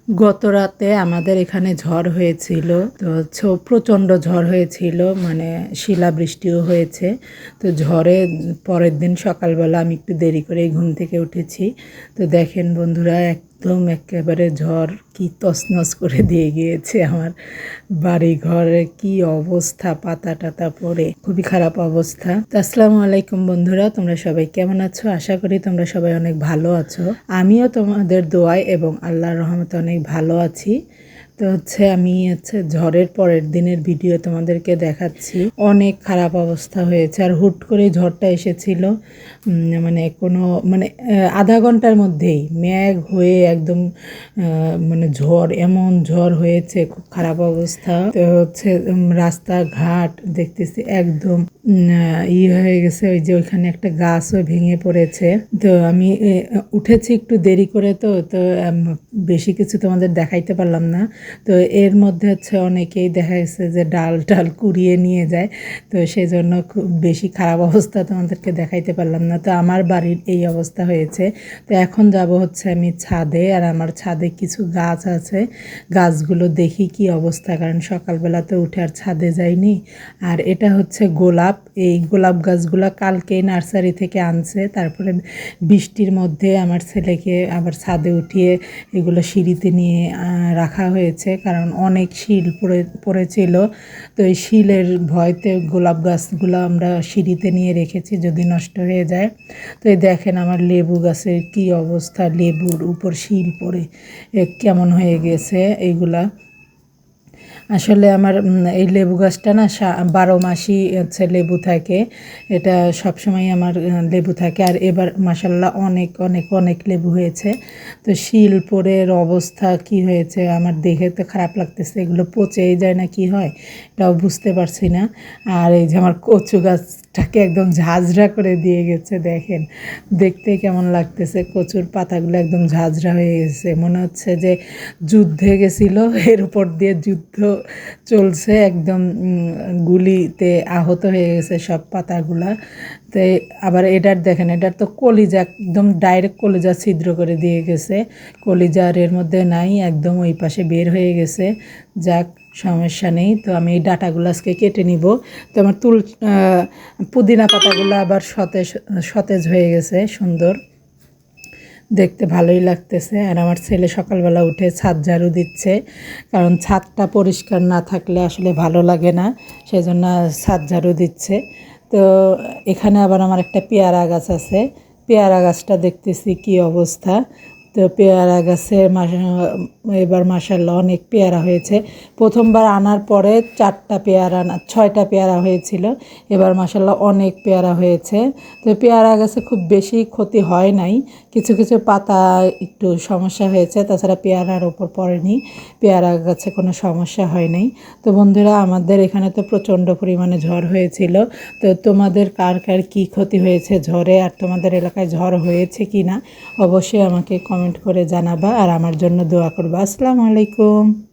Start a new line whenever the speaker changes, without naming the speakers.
গত রাতে আমাদের এখানে ঝড় হয়েছিল। তো প্রচণ্ড ঝড় হয়েছিল, মানে শিলাবৃষ্টিও হয়েছে। তো ঝড়ে পরের দিন সকালবেলা আমি একটু দেরি করে ঘুম থেকে উঠেছি। তো দেখেন বন্ধুরা, একদম একেবারে ঝড় কি তছনছ করে দিয়ে গিয়েছে আমার বাড়ি ঘরে। কি অবস্থা, পাতা টাতা পড়ে খুবই খারাপ অবস্থা। তো আসসালামু আলাইকুম বন্ধুরা, তোমরা সবাই কেমন আছো? আশা করি তোমরা সবাই অনেক ভালো আছো। আমিও তোমাদের দোয়ায় এবং আল্লাহর রহমতে অনেক ভালো আছি। তো আমি ঝড়ের পরের দিনের ভিডিও তোমাদেরকে দেখাচ্ছি। অনেক খারাপ অবস্থা হয়েছে, আর হুট করে ঝড়টা এসেছিল। মানে কোনো মানে আধা ঘন্টার মধ্যেই মেঘ হয়ে একদম মানে ঝড়, এমন ঝড় হয়েছে, খুব খারাপ অবস্থা। তো রাস্তাঘাট দেখতেছি একদম হয়ে গেছে। ওই যে ওইখানে একটা গাছও ভেঙে পড়েছে। তো আমি উঠেছি একটু দেরি করে, তো বেশি কিছু তোমাদের দেখাইতে পারলাম না। তো এর মধ্যে অনেকেই দেখা গেছে যে ডাল টাল কুড়িয়ে নিয়ে যায়। তো সেই জন্য খুব বেশি খারাপ অবস্থা তোমাদেরকে দেখাইতে পারলাম না। তো আমার বাড়ির এই অবস্থা হয়েছে। তো এখন যাব আমি ছাদে, আর আমার ছাদে কিছু গাছ আছে। গাছগুলো দেখি কি অবস্থা, কারণ সকালবেলা তো উঠে আর ছাদে যাইনি। আর এটা হচ্ছে গোলাপ। এই গোলাপ গাছগুলো কালকেই নার্সারি থেকে আনছে। তারপরে বৃষ্টির মধ্যে আমার ছেলেকে আবার ছাদে উঠিয়ে এগুলো সিঁড়িতে নিয়ে রাখা হয়েছে, কারণ অনেক শিল পড়েছিল। তো এই শিলের ভয়তে গোলাপ গাছগুলো আমরা সিঁড়িতে নিয়ে রেখেছি, যদি নষ্ট হয়ে যায়। তো এই দেখেন আমার লেবু গাছের কি অবস্থা, লেবুর উপর শিল পড়ে কেমন হয়ে গেছে এইগুলা। আসলে আমার এই লেবু গাছটা না 12 মাসই লেবু থাকে। এটা সবসময় আমার লেবু থাকে। আর এবার মাশাল্লাহ অনেক অনেক অনেক লেবু হয়েছে। তো শিলপুরের অবস্থা কি হয়েছে আমার দেখে তো খারাপ লাগতেছে। এগুলো পচেই যায় না কি হয় এটাও বুঝতে পারছি না। আর এই যে আমার কচু গাছটাকে একদম ঝাঁঝরা করে দিয়ে গেছে, দেখেন দেখতে কেমন লাগতেছে। কচুর পাতাগুলো একদম ঝাঁঝরা হয়ে গেছে, মনে হচ্ছে যে যুদ্ধে গেছিল, এর উপর দিয়ে যুদ্ধ চলছে। একদম গুলিতে আহত হয়ে গেছে সব পাতাগুলা। তো আবার এটার দেখেন, এটার তো কলিজা একদম ডাইরেক্ট কলিজা ছিদ্র করে দিয়ে গেছে। কলিজার এর মধ্যে নাই, একদম ওই পাশে বের হয়ে গেছে। যাক, সমস্যা নেই। তো আমি এই ডাটাগুলো আজকে কেটে নিব। তো আমার পুদিনা পাতাগুলো আবার সতেজ সতেজ হয়ে গেছে, সুন্দর দেখতে ভালোই লাগতেছে। আর আমার ছেলে সকালবেলা উঠে ছাদ ঝাড়ু দিচ্ছে, কারণ ছাদটা পরিষ্কার না থাকলে আসলে ভালো লাগে না, সেই জন্য ছাদ ঝাড়ু দিচ্ছে। তো এখানে আবার আমার একটা পেয়ারা গাছ আছে। পেয়ারা গাছটা দেখতেছি কি অবস্থা। তো পেয়ারা গাছে এবার মাশাআল্লাহ অনেক পেয়ারা হয়েছে। প্রথমবার আনার পরে 4টা পেয়ারা না 6টা পেয়ারা হয়েছিল। এবার মাশাআল্লাহ অনেক পেয়ারা হয়েছে। তো পেয়ারা গাছে খুব বেশি ক্ষতি হয় নাই, কিছু কিছু পাতা একটু সমস্যা হয়েছে, তাছাড়া পেয়ারার ওপর পড়েনি। পেয়ারা গাছে কোনো সমস্যা হয় নাই। তো বন্ধুরা, আমাদের এখানে তো প্রচণ্ড পরিমাণে ঝড় হয়েছিল। তো তোমাদের কার কার কী ক্ষতি হয়েছে ঝড়ে, আর তোমাদের এলাকায় ঝড় হয়েছে কি না অবশ্যই আমাকে কমেন্ট করে জানাবা, আর আমার জন্য দোয়া করবা। আসসালামু আলাইকুম।